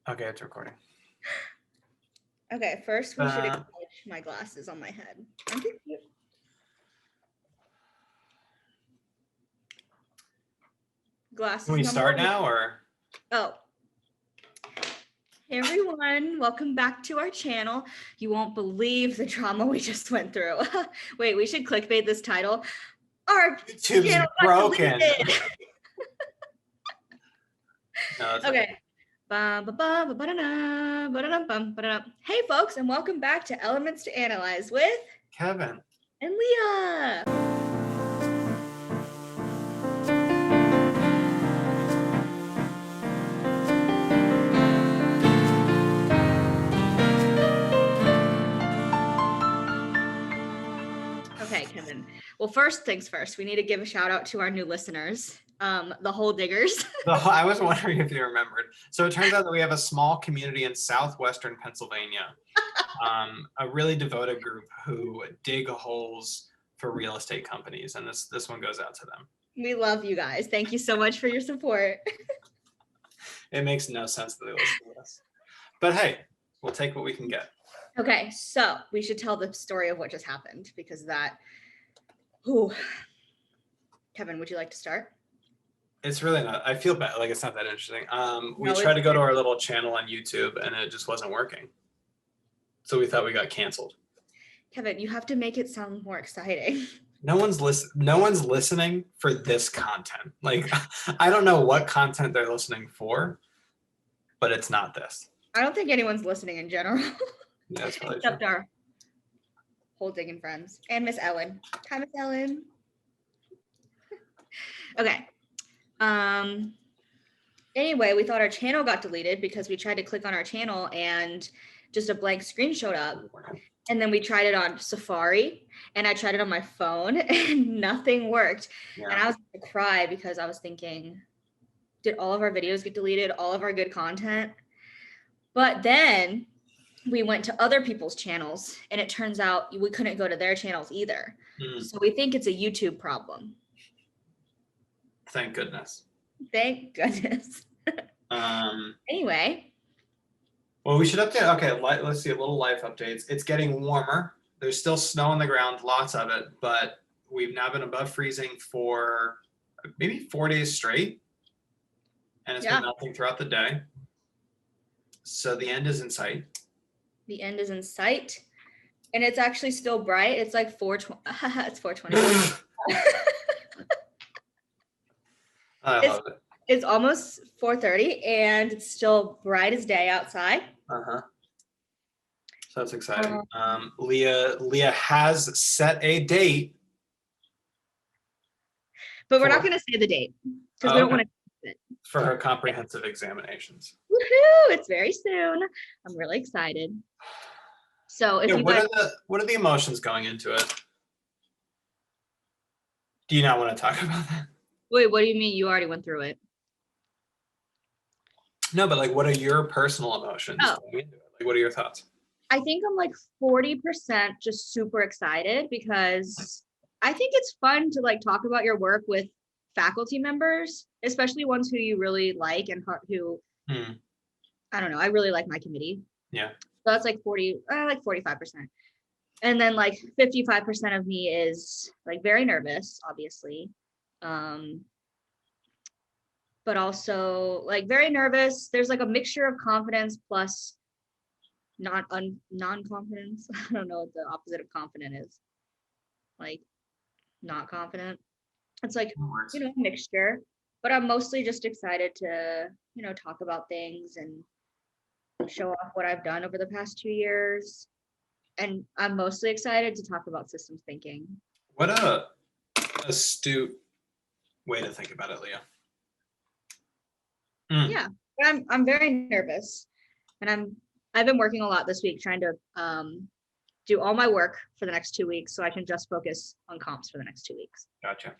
Okay, it's recording. Okay, first we should acknowledge my glasses on my head. Aren't they cute? Glasses. Can we start now, or? Oh. Hey everyone, welcome back to our channel. You won't believe the drama we just went through. Wait, we should clickbait this title. Our YouTube's channel got broken. deleted. No, okay. Hey folks, and welcome back to Elements to Analyze with Kevin and Leah. Okay, Kevin. Well, first things first, we need to give a shout out to our new listeners, the Hole Diggers. I was wondering if you remembered. So it turns out that we have a small community in southwestern Pennsylvania, a really devoted group who dig holes for real estate companies, and this one goes out to them. We love you guys. Thank you so much for your support. It makes no sense that they listen to us, but hey, we'll take what we can get. Okay, so we should tell the story of what just happened because that. Ooh. Kevin, would you like to start? It's really not. I feel bad. Like it's not that interesting. We No, tried to go to our little channel on YouTube, and it just wasn't working. So we thought we got canceled. Kevin, you have to make it sound more exciting. No one's listening for this content. Like, I don't know what content they're listening for, but it's not this. I don't think anyone's listening in general. Yeah, that's probably except true. our Hole Digging friends and Miss Ellen. Hi, Miss Ellen. Okay. Anyway, we thought our channel got deleted because we tried to click on our channel and just a blank screen showed up. And then we tried it on Safari and I tried it on my phone and nothing worked. Yeah. And I was going to cry because I was thinking, did all of our videos get deleted? All of our good content? But then we went to other people's channels and it turns out we couldn't go to their channels either. So we think it's a YouTube problem. Thank goodness. Thank goodness. Anyway. Well, we should update. Okay, let's see a little life updates. It's getting warmer. There's still snow on the ground, lots of it, but we've now been above freezing for maybe 4 days straight. And it's been melting throughout the day. So the end is in sight. The end is in sight. And it's actually still bright. It's like 4:20. It's 4:20. I love it. It's almost 4:30 and it's still bright as day outside. So that's exciting. Leah has set a date. But we're not going to say the date because we don't want to it. For her comprehensive examinations. Woohoo! It's very soon. I'm really excited. So if you guys, what are the emotions going into it? Do you not want to talk about that? Wait, what do you mean? You already went through it. No, but like, what are your personal emotions going into it? Like, what are your thoughts? I think I'm like 40% just super excited because I think it's fun to like talk about your work with faculty members, especially ones who you really like and who, I don't know, I really like my committee. Yeah. So that's like 45%. And then like 55% of me is like very nervous, obviously. But also like very nervous. There's like a mixture of confidence plus non-confidence. I don't know what the opposite of confident is. Like not confident. It's like, you know, mixture, but I'm mostly just excited to, you know, talk about things and show off what I've done over the past 2 years. And I'm mostly excited to talk about systems thinking. What a astute way to think about it, Leah. Yeah, but I'm very nervous, and I've been working a lot this week trying to do all my work for the next 2 weeks so I can just focus on comps for the next 2 weeks. Gotcha.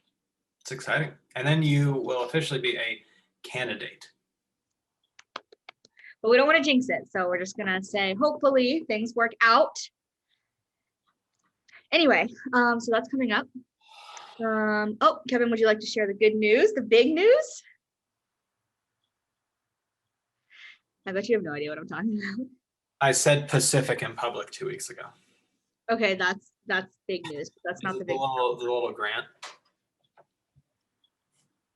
It's exciting. And then you will officially be a candidate. But we don't want to jinx it, so we're just gonna say hopefully things work out. Anyway, so that's coming up. Oh, Kevin, would you like to share the good news, the big news? I bet you have no idea what I'm talking about. I said Pacific in public 2 weeks ago. Okay, that's big news. But that's This not is the the big. little grant.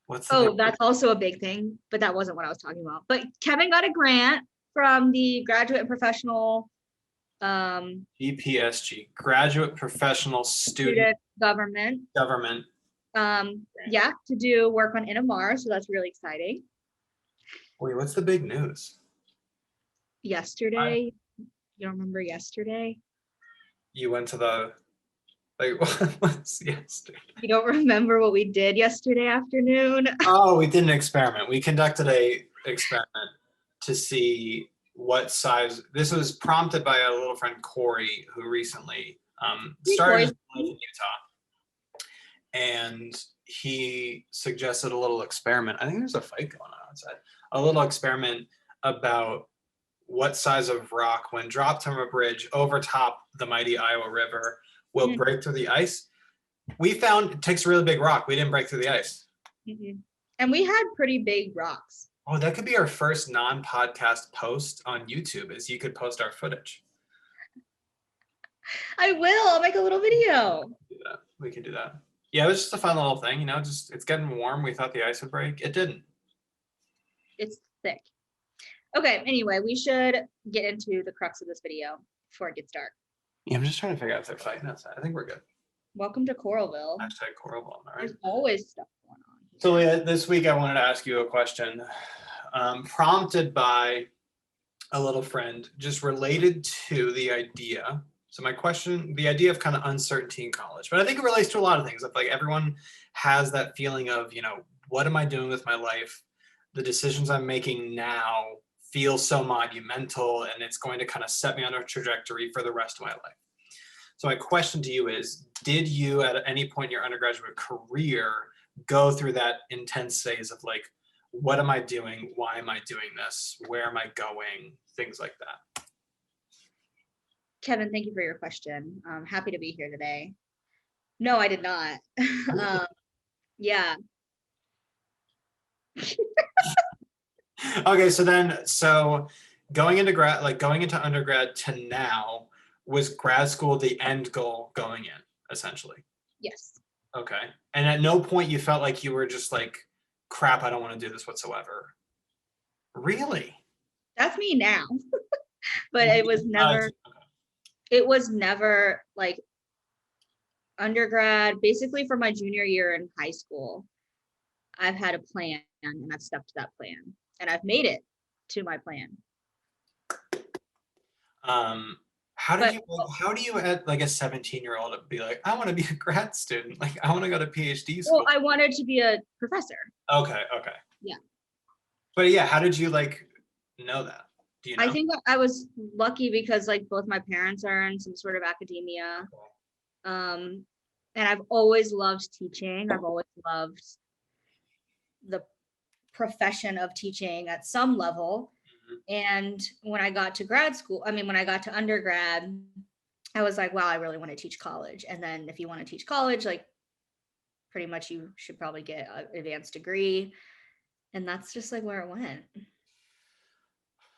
What's the Oh, big that's also a big thing, but that wasn't what I was talking about. But Kevin got a grant from the graduate and professional GPSG, Graduate Professional Student student government. Government? Yeah, to do work on NMR, so that's really exciting. Wait, what's the big news? Yesterday, you don't remember yesterday? You went to the, like, what's yesterday? You don't remember what we did yesterday afternoon? Oh, we did an experiment. We conducted a experiment to see what size. This was prompted by a little friend, Corey, who recently started his life in Utah. And he suggested a little experiment. I think there's a fight going on outside. A little experiment about what size of rock, when dropped from a bridge over top the mighty Iowa River, will break through the ice. We found it takes a really big rock. We didn't break through the ice. And we had pretty big rocks. Oh, that could be our first non-podcast post on YouTube, is you could post our footage. I will. I'll make a little video. We could do that. Yeah, it was just a fun little thing, just it's getting warm. We thought the ice would break. It didn't. It's thick. Okay, anyway, we should get into the crux of this video before it gets dark. Yeah, I'm just trying to figure out if they're fighting outside. I think we're good. Welcome to Coralville. Hashtag Coralville, all right. There's always stuff going on. So Leah, this week I wanted to ask you a question prompted by a little friend, just related to the idea. So my question, the idea of kind of uncertainty in college, but I think it relates to a lot of things. Like everyone has that feeling of, what am I doing with my life? The decisions I'm making now feel so monumental, and it's going to kind of set me on a trajectory for the rest of my life. So my question to you is, did you at any point in your undergraduate career go through that intense phase of like, what am I doing? Why am I doing this? Where am I going? Things like that. Kevin, thank you for your question. I'm happy to be here today. No, I did not. Yeah. Okay, so going into undergrad to now, was grad school the end goal going in, essentially? Yes. Okay. And at no point you felt like you were just like, crap, I don't want to do this whatsoever. Really? That's me now. But it was never like undergrad. Basically for my junior year in high school, I've had a plan and I've stuck to that plan and I've made it to my plan. How do you at like a 17-year-old be like, I want to be a grad student, like I want to go to PhD school? Well, I wanted to be a professor. Okay. Yeah. But yeah, how did you like know that? Do you know? I think I was lucky because like both my parents are in some sort of academia. And I've always loved teaching. I've always loved the profession of teaching at some level. And when I got to when I got to undergrad, I was like, wow, I really want to teach college. And then if you want to teach college, like pretty much you should probably get an advanced degree. And that's just like where it went.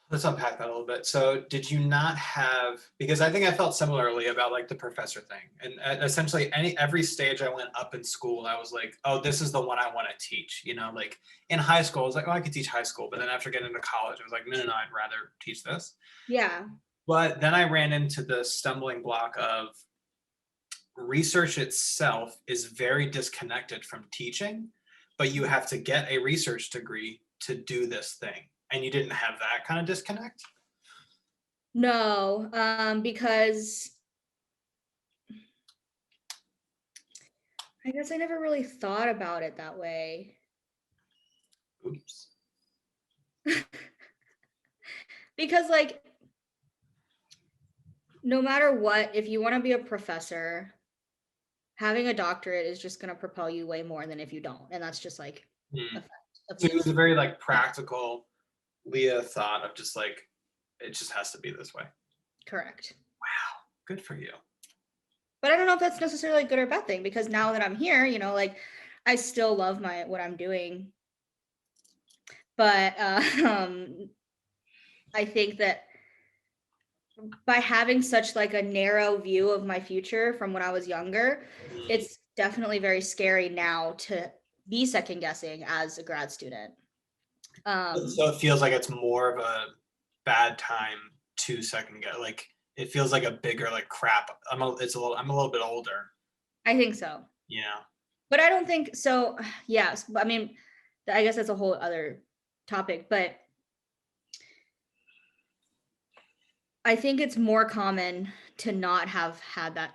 Let's unpack that a little bit. So did you not have, because I think I felt similarly about like the professor thing. And essentially every stage I went up in school, I was like, oh, this is the one I want to teach. Like in high school, I was like, oh, I could teach high school. But then after getting into college, I was like, no, I'd rather teach this. Yeah. But then I ran into the stumbling block of research itself is very disconnected from teaching, but you have to get a research degree to do this thing. And you didn't have that kind of disconnect? No, because I guess I never really thought about it that way. Oops. Because like, no matter what, if you want to be a professor, having a doctorate is just going to propel you way more than if you don't. And that's just like a fact of So it was a very like practical Leah thought of just like, it just has to be this way. Correct. Wow, good for you. But I don't know if that's necessarily a good or bad thing, because now that I'm here, like I still love what I'm doing. But I think that by having such like a narrow view of my future from when I was younger, it's definitely very scary now to be second guessing as a grad student. So it feels like it's more of a bad time to second guess. Like it feels like a bigger like crap. I'm a little bit older. I think so. Yeah. But I don't think so. Yes, I mean, I guess that's a whole other topic, but I think it's more common to not have had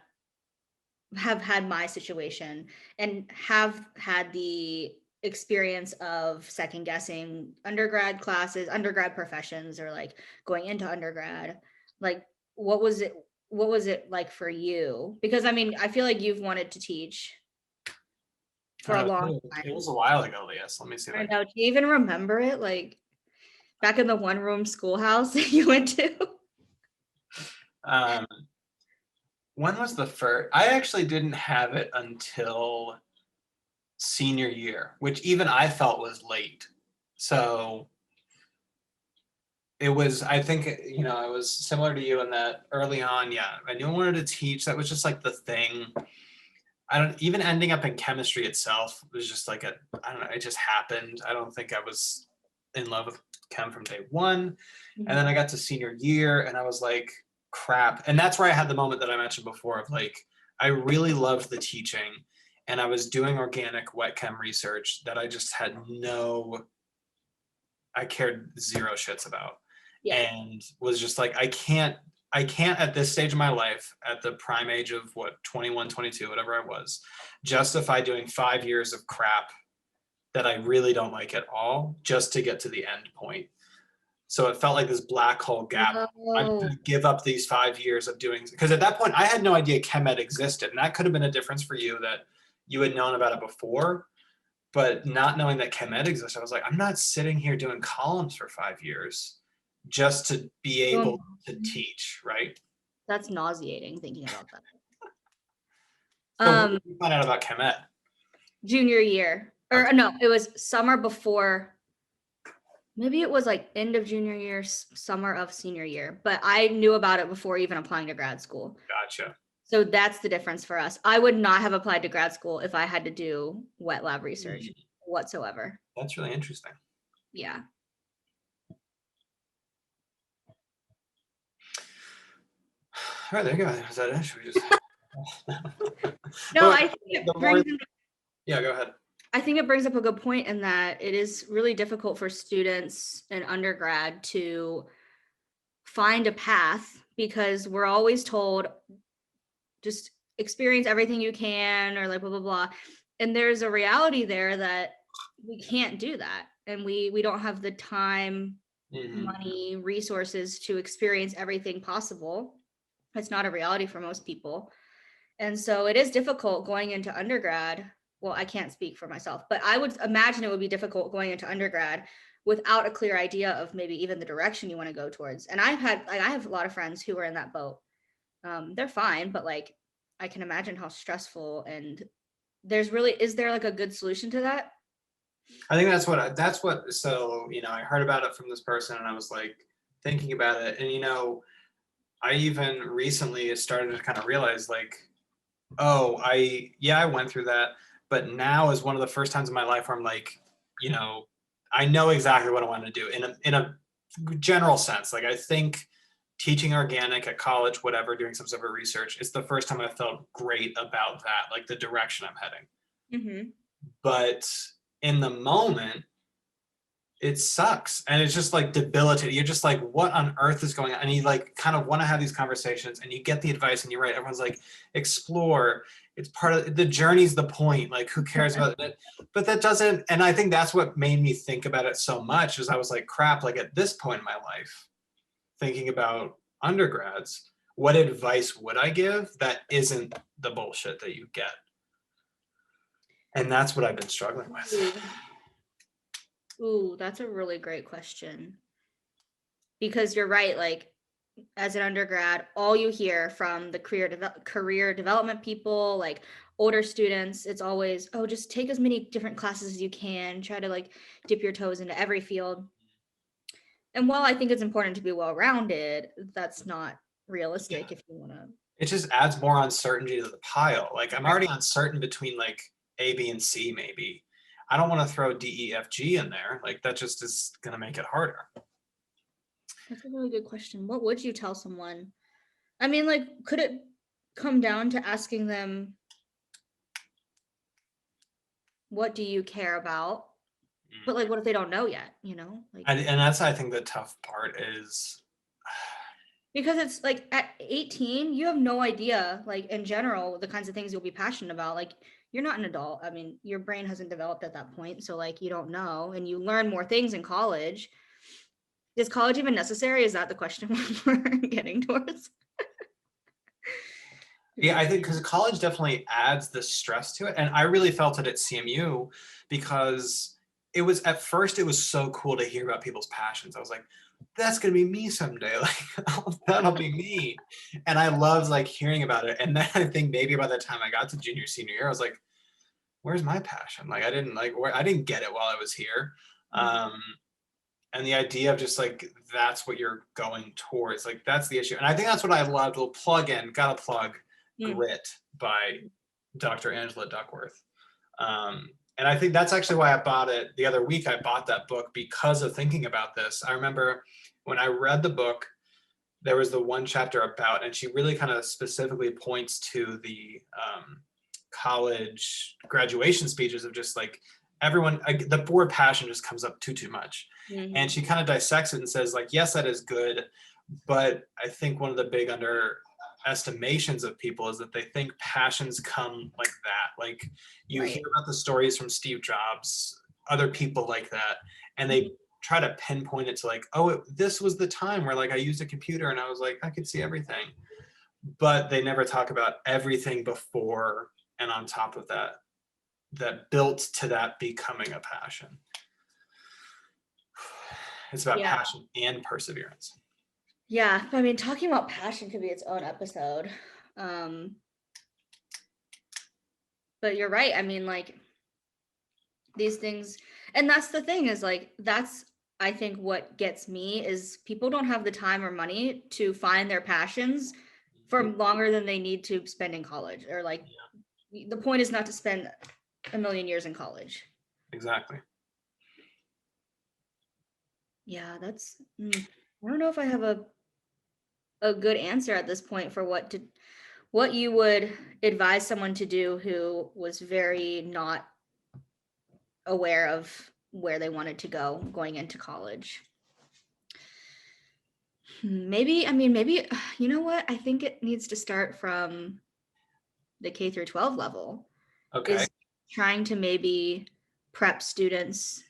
my situation and have had the experience of second guessing undergrad classes, undergrad professions, or like going into undergrad. Like, what was it like for you? Because I mean, I feel like you've wanted to teach for a long It time. was a while ago, Leah. So let me see if I I know. Do you even remember it? Like back in the one room schoolhouse that you went to? can. When was the first? I actually didn't have it until senior year, which even I felt was late. So it was, I think, I was similar to you in that early on, yeah, I knew I wanted to teach. That was just like the thing. I don't even ending up in chemistry itself was just like I don't know, it just happened. I don't think I was in love with chem from day one. And then I got to senior year and I was like, crap. And that's where I had the moment that I mentioned before of like, I really loved the teaching and I was doing organic wet chem research that I just had I cared zero shits about. Yeah. And was just like, I can't at this stage of my life, at the prime age of what, 21, 22, whatever I was, justify doing 5 years of crap that I really don't like at all just to get to the end point. So it felt like this black hole gap. I'm Oh, going to give up these 5 years of doing, because at that point I had no idea ChemEd existed. And that could have been a difference for you that you had known about it before. But not knowing that ChemEd existed, I was like, I'm not sitting here doing columns for 5 years just to be able to teach, right? that's nauseating thinking about that. So when did you find out about ChemEd? Junior year, Okay. or no, it was summer before. Maybe it was like end of junior year, summer of senior year, but I knew about it before even applying to grad school. Gotcha. So that's the difference for us. I would not have applied to grad school if I had to do wet lab research whatsoever. That's really interesting. Yeah. All right, there you go. Is that it? Should we just? No, But I think the more, yeah, go ahead. I think it brings up a good point in that it is really difficult for students in undergrad to find a path because we're always told just experience everything you can or like blah blah blah. And there's a reality there that we can't do that. And we don't have the time, money, resources to experience everything possible. It's not a reality for most people. And so it is difficult going into undergrad. Well, I can't speak for myself, but I would imagine it would be difficult going into undergrad without a clear idea of maybe even the direction you want to go towards. And I have a lot of friends who are in that boat. They're fine, but like I can imagine how stressful, and is there like a good solution to that? I think so, I heard about it from this person and I was like thinking about it. And, I even recently started to kind of realize like, oh, I went through that. But now is one of the first times in my life where I'm like, I know exactly what I want to do in a general sense. Like I think teaching organic at college, whatever, doing some sort of research, it's the first time I felt great about that, like the direction I'm heading. But in the moment, it sucks. And it's just like debilitating. You're just like, what on earth is going on? And you like kind of want to have these conversations and you get the advice and you're right. Everyone's like, explore. It's part of the journey's the point. Like, who cares about it? But that doesn't, and I think that's what made me think about it so much is I was like, crap, like at this point in my life, thinking about undergrads, what advice would I give that isn't the bullshit that you get? And that's what I've been struggling with. Ooh, that's a really great question. Because you're right, like as an undergrad, all you hear from the career development people, like older students, it's always, oh, just take as many different classes as you can, try to like dip your toes into every field. And while I think it's important to be well-rounded, that's not Yeah. realistic if you want to. It just adds more uncertainty to the pile. Like I'm Right. already uncertain between like A, B, and C maybe. I don't want to throw D, E, F, G in there. Like that just is gonna make it harder. That's a really good question. What would you tell someone? I mean, like, could it come down to asking them, what do you care about? But like, what if they don't know yet, Like, And that's I think the tough part is because it's like at 18, you have no idea, like in general, the kinds of things you'll be passionate about. Like, you're not an adult. I mean, your brain hasn't developed at that point. So like you don't know, and you learn more things in college. Is college even necessary? Is that the question we're getting towards? yeah, I think because college definitely adds the stress to it. And I really felt it at CMU because it was at first it was so cool to hear about people's passions. I was like, that's gonna be me someday. Like that'll be me. And I loved like hearing about it. And then I think maybe by the time I got to junior, senior year, I was like, where's my passion? Like I didn't get it while I was here. Um, and the idea of just like that's what you're going towards, like that's the issue. And I think that's what I loved. We'll plug in, gotta plug Grit by Dr. Angela Duckworth. And I think that's actually why I bought it the other week. I bought that book because of thinking about this. I remember when I read the book, there was the one chapter about, and she really kind of specifically points to the college graduation speeches of just like everyone, the word passion just comes up too much. And she kind of dissects it and says like, yes, that is good. But I think one of the big underestimations of people is that they think passions come like that. Like you hear about the stories from Steve Jobs, other people like that, and they try to pinpoint it to like, oh, this was the time where like I used a computer and I was like, I could see everything. But they never talk about everything before and on top of that, that built to that becoming a passion. It's about passion and perseverance. Yeah, I mean, talking about passion could be its own episode. But you're right. I mean, like these things, and that's the thing is like, that's, I think what gets me is people don't have the time or money to find their passions for longer than they need to spend in college, or like the point is not to spend a million years in college. Exactly. Yeah, that's, I don't know if I have a good answer at this point for what you would advise someone to do who was very not aware of where they wanted to go going into college. Maybe, I mean, maybe, you know what? I think it needs to start from the K through 12 level. Okay. Is trying to maybe prep students.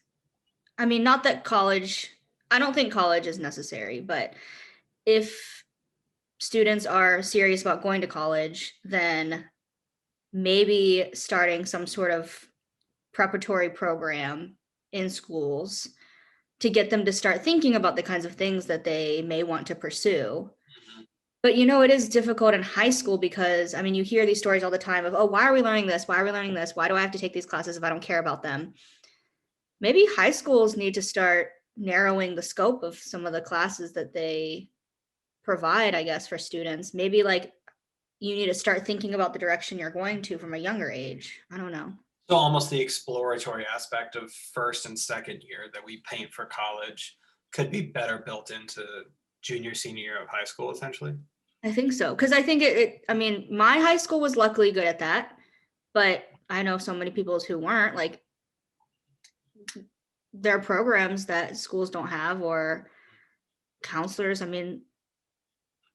I mean, not that college, I don't think college is necessary, but if students are serious about going to college, then maybe starting some sort of preparatory program in schools to get them to start thinking about the kinds of things that they may want to pursue. But it is difficult in high school because, I mean, you hear these stories all the time of, oh, why are we learning this? Why are we learning this? Why do I have to take these classes if I don't care about them? Maybe high schools need to start narrowing the scope of some of the classes that they provide, I guess, for students. Maybe like you need to start thinking about the direction you're going to from a younger age. I don't know. So almost the exploratory aspect of first and second year that we paint for college could be better built into junior, senior year of high school, essentially. I think so. Because I think I mean, my high school was luckily good at that, but I know so many people who weren't. Like, there are programs that schools don't have, or counselors. I mean,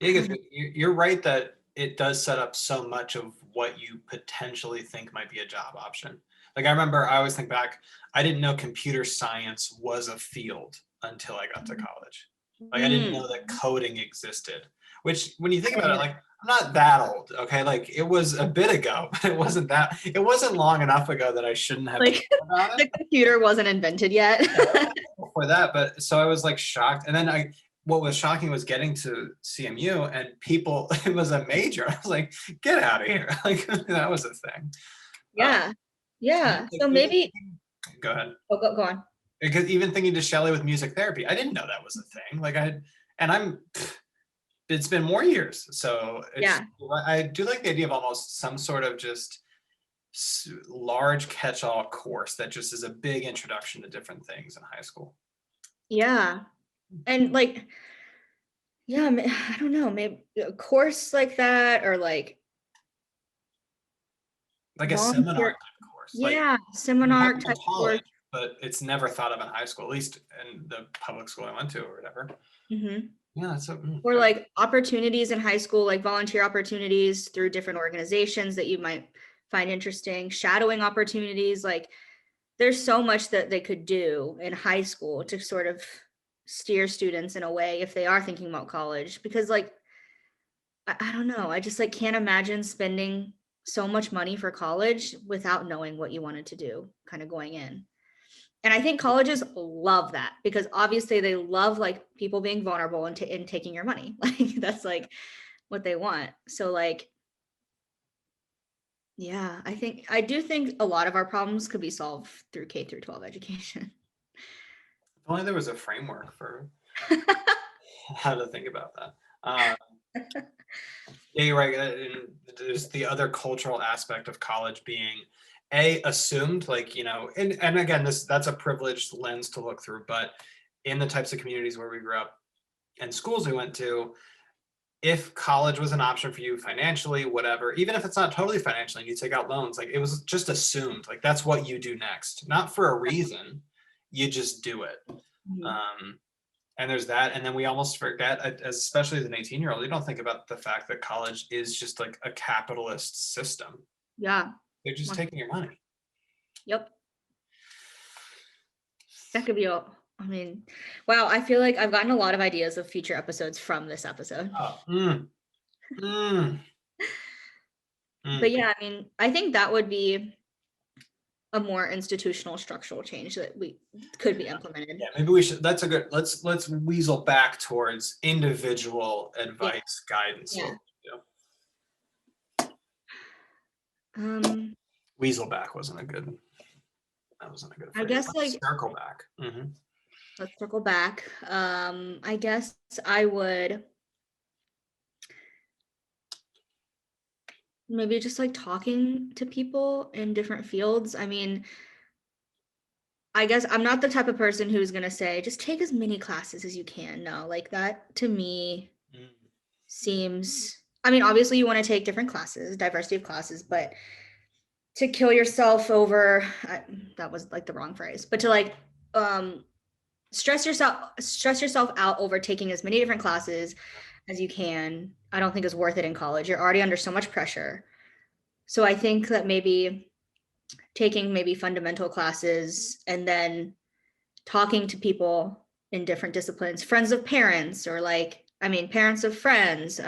You're right that it does set up so much of what you potentially think might be a job option. Like I remember, I always think back, I didn't know computer science was a field until I got to college. Like I didn't know that coding existed, which when you think about it, like I'm not that old, okay? Like it was a bit ago, but it wasn't long enough ago that I shouldn't have like known about it. the computer wasn't invented yet. Before that, but so I was like shocked. And then what was shocking was getting to CMU and people, it was a major. I was like, get out of here. Like that was a thing. Yeah. Yeah. So maybe go ahead. go on. Because even thinking to Shelley with music therapy, I didn't know that was a thing. Like it's been more years. So Yeah. I do like the idea of almost some sort of just large catch-all course that just is a big introduction to different things in high school. Yeah. And like, yeah, I don't know, maybe a course like that, or like Like a seminar volunteer. type course. Like Yeah, you have seminar it in type course. college, but it's never thought of in high school, at least in the public school I went to or whatever. Hmm. Yeah, that's so Or like opportunities in high school, like volunteer opportunities through different organizations that you might find interesting, shadowing opportunities. Like there's so much that they could do in high school to sort of steer students in a way if they are thinking about college. Because like, I don't know, I just like can't imagine spending so much money for college without knowing what you wanted to do kind of going in. And I think colleges love that because obviously they love like people being vulnerable and taking your money. Like that's like what they want. So like, yeah, I do think a lot of our problems could be solved through K through 12 education. If only there was a framework for how to think about that. Yeah, you're right. And there's the other cultural aspect of college being assumed, like, and again, that's a privileged lens to look through, but in the types of communities where we grew up and schools we went to, if college was an option for you financially, whatever, even if it's not totally financially and you take out loans, like it was just assumed, like that's what you do next, not for a reason, you just do it. Mhm. Um, and there's that, and then we almost forget, especially as an 18-year-old, you don't think about the fact that college is just like a capitalist system. Yeah. They're just taking your money. Yep. That could be I mean, wow, I feel like I've gotten a lot of ideas of future episodes from this episode. Oh, mm, mm, But mm. yeah, I mean, I think that would be a more institutional structural change that we could be implemented. Yeah, maybe we should. That's a good. Let's weasel back towards individual Yeah. advice, guidance. Yeah. You know, Um, weasel back wasn't a good. That wasn't a good I phrase. guess Let's like circle back. Mm-hmm. let's circle back. I guess I would maybe just like talking to people in different fields. I mean, I guess I'm not the type of person who's gonna say just take as many classes as you can. No, like that to me Mm. seems, I mean, obviously you want to take different classes, diversity of classes, but to kill yourself over that was like the wrong phrase, but to like um stress yourself out over taking as many different classes as you can, I don't think is worth it in college. You're already under so much pressure. So I think that maybe taking maybe fundamental classes and then talking to people in different disciplines, friends of parents, or like, I mean, parents of friends,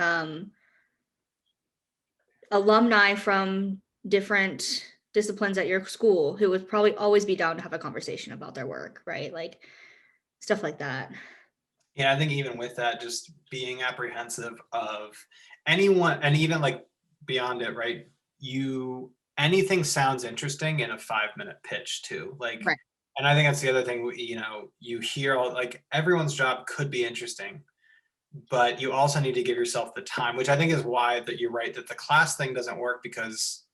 alumni from different disciplines at your school who would probably always be down to have a conversation about their work, right? Like stuff like that. Yeah, I think even with that, just being apprehensive of anyone, and even like beyond it, right? Anything sounds interesting in a 5-minute pitch too. Like, Right. and I think that's the other thing. You hear like everyone's job could be interesting, but you also need to give yourself the time, which I think is why that you're right that the class thing doesn't work, because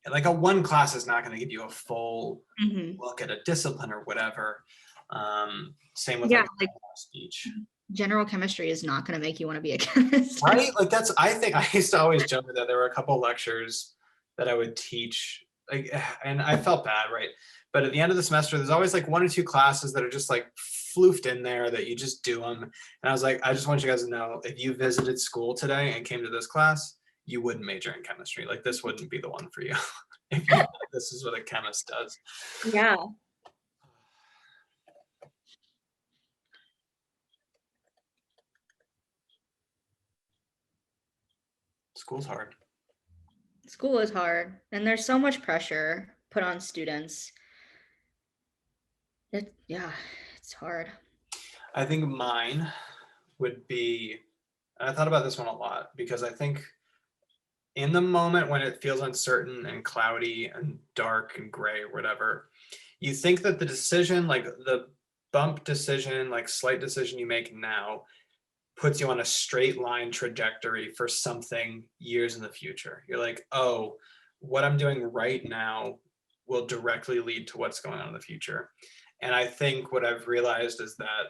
like a one class is not going to give you a full Mm-hmm. look at a discipline or whatever. Same with Yeah, like like a speech. general chemistry is not going to make you want to be a chemist. Right? Like I think I used to always joke that there were a couple lectures that I would teach, like, and I felt bad, right? But at the end of the semester, there's always like one or two classes that are just like floofed in there that you just do them. And I was like, I just want you guys to know, if you visited school today and came to this class, you wouldn't major in chemistry. Like this wouldn't be the one for you. If you this is what a chemist does. Yeah. School's hard. School is hard and there's so much pressure put on students. Yeah, it's hard. I think mine would be, and I thought about this one a lot because I think in the moment when it feels uncertain and cloudy and dark and gray or whatever, you think that the decision, like bump decision, like slight decision you make now puts you on a straight line trajectory for something years in the future. You're like, oh, what I'm doing right now will directly lead to what's going on in the future. And I think what I've realized is that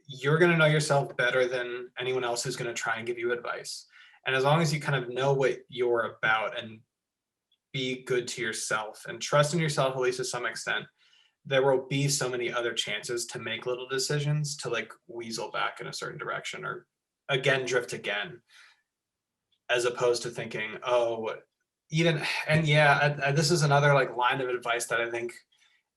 you're going to know yourself better than anyone else who's going to try and give you advice. And as long as you kind of know what you're about and be good to yourself and trust in yourself, at least to some extent, there will be so many other chances to make little decisions to like weasel back in a certain direction or again drift again, as opposed to thinking, oh, even, and yeah, this is another like line of advice that I think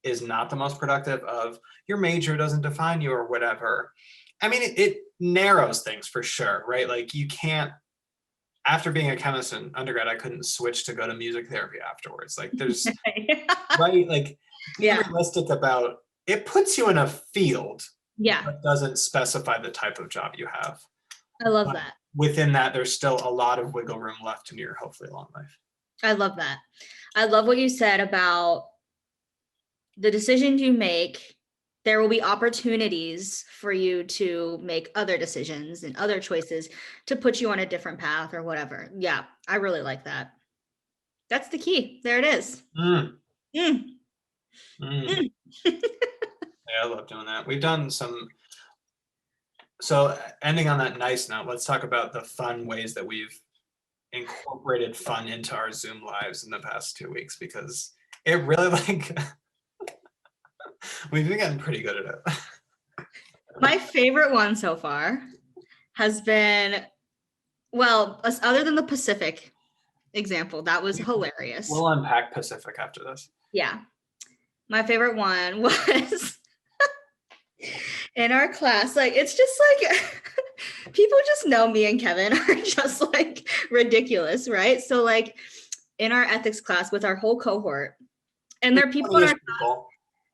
is not the most productive of your major doesn't define you or whatever. I mean, it narrows things for sure, right? Like you can't, after being a chemist in undergrad, I couldn't switch to go to music therapy afterwards. Like there's, right? Like be Yeah. realistic about it puts you in a field, Yeah. but doesn't specify the type of job you have. I love But that. within that, there's still a lot of wiggle room left in your hopefully long life. I love that. I love what you said about the decisions you make. There will be opportunities for you to make other decisions and other choices to put you on a different path or whatever. Yeah, I really like that. That's the key. There it is. Mm, Mm. mm. Yeah, I love doing that. We've done some. So ending on that nice note, let's talk about the fun ways that we've incorporated fun into our Zoom lives in the past 2 weeks, because it really like we've been getting pretty good at it. My favorite one so far has been, well, other than the Pacific example, that was hilarious. We'll unpack Pacific after this. Yeah. My favorite one was in our class. Like, it's just like people just know me and Kevin are just like ridiculous, right? So like in our ethics class with our whole cohort, and there are people in our class,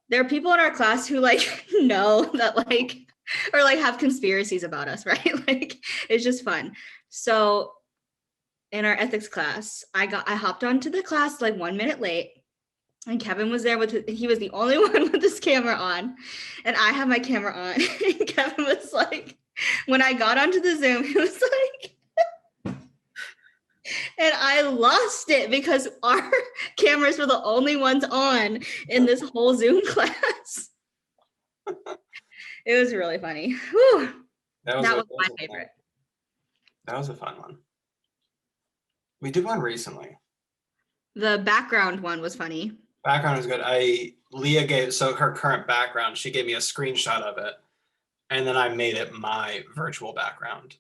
there are people in our class who like know that like, or like have conspiracies about us, right? Like it's just fun. So in our ethics class, I hopped onto the class like 1 minute late, and Kevin was there he was the only one with his camera on, and I have my camera on. And Kevin was like, when I got onto the Zoom, he was like, and I lost it because our cameras were the only ones on in this whole Zoom class. It was really funny. Whew. That was my favorite. That was a fun one. We did one recently. The background one was funny. Background was good. Leah gave, so her current background, she gave me a screenshot of it, and then I made it my virtual background.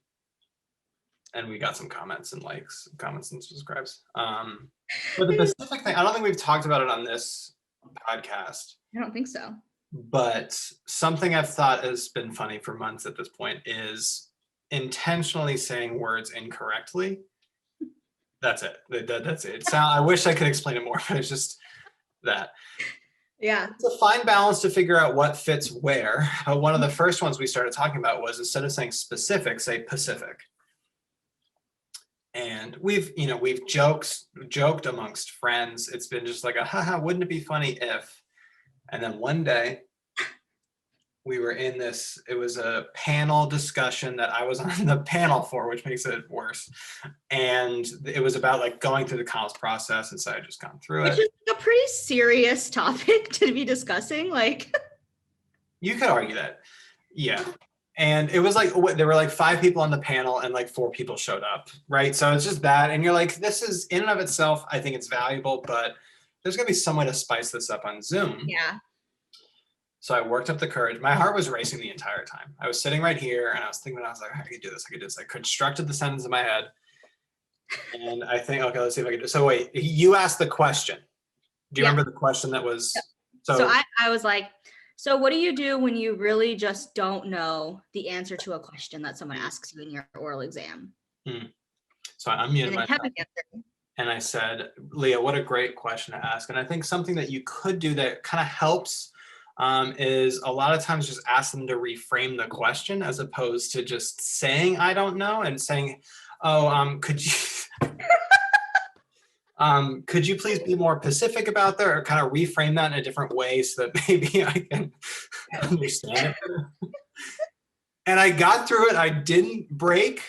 And we got some comments and likes, comments and subscribes. But the Pacific thing, I don't think we've talked about it on this podcast. I don't think so. But something I've thought has been funny for months at this point is intentionally saying words incorrectly. That's it. That's it. I wish I could explain it more, but it's just that. Yeah. It's a fine balance to figure out what fits where. One of the first ones we started talking about was, instead of saying specific, say Pacific. And we've joked amongst friends. It's been just like haha, wouldn't it be funny if? And then one day we were in this, it was a panel discussion that I was on the panel for, which makes it worse. And it was about like going through the college process. And so I just gone through it. Which is a pretty serious topic to be discussing. Like, you could argue that. Yeah. And it was like, there were like 5 people on the panel and like 4 people showed up, right? So it's just that. And you're like, this is in and of itself, I think it's valuable, but there's going to be some way to spice this up on Zoom. Yeah. So I worked up the courage. My heart was racing the entire time. I was sitting right here and I was thinking, I was like, I could do this. I could do this. I constructed the sentence in my head. And I think, okay, let's see if I can do it. So wait, you asked the question. Do you remember the question that was? So I was like, so what do you do when you really just don't know the answer to a question that someone asks you in your oral exam? So I unmuted myself. And I said, Leah, what a great question to ask. And I think something that you could do that kind of helps is a lot of times just ask them to reframe the question, as opposed to just saying, I don't know, and saying, oh, could you, Could you please be more specific about that or kind of reframe that in a different way so that maybe I can understand it better? And I got through it. I didn't break.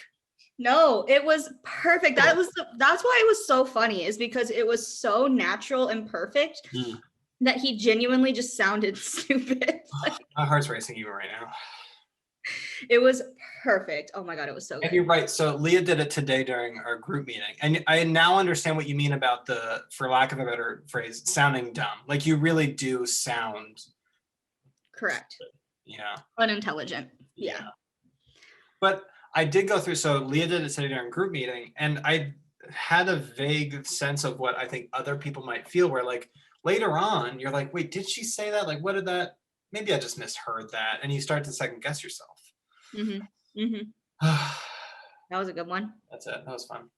No, it was perfect. That's why it was so funny, is because it was so natural and perfect that he genuinely just sounded stupid. My heart's racing even right now. It was perfect. Oh my God, it was so And good. you're right. So Leah did it today during our group meeting. And I now understand what you mean about the, for lack of a better phrase, sounding dumb. Like you really do sound. Correct. Yeah. Unintelligent. Yeah. But I did go through, so Leah did it today during group meeting, and I had a vague sense of what I think other people might feel, where like later on, you're like, wait, did she say that? Like, what did that, maybe I just misheard that. And you start to second guess yourself. Mm-hmm. Mm-hmm. That was a good one. That's it. That was fun.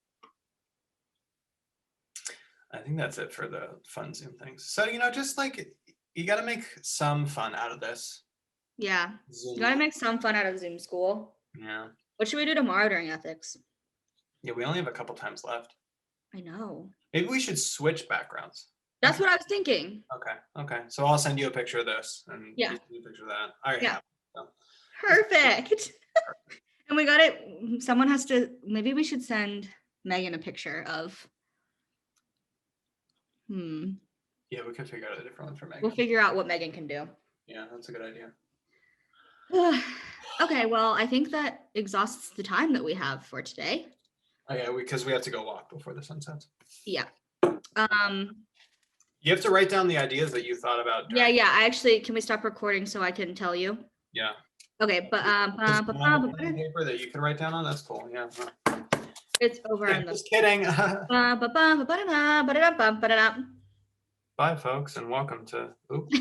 I think that's it for the fun Zoom things. So, just like, you got to make some fun out of this. Yeah. Zoom. You got to make some fun out of Zoom school. Yeah. What should we do tomorrow during ethics? Yeah, we only have a couple times left. I know. Maybe we should switch backgrounds. That's what I was thinking. Okay. So I'll send you a picture of this, and Yeah. you send me a picture of that. I already Yeah. have it, so. Perfect. And we got it. Someone has to, maybe we should send Megan a picture of. Yeah, we can figure out a different one for Megan. We'll figure out what Megan can do. Yeah, that's a good idea. Okay, well, I think that exhausts the time that we have for today. Oh yeah, because we have to go walk before the sun sets. Yeah. You have to write down the ideas that you thought about. Yeah. I actually, can we stop recording so I can tell you? Yeah. Okay, but paper that you can write down on. That's cool. Yeah. It's over on the. Just kidding. Bye, folks, and welcome to. Oops.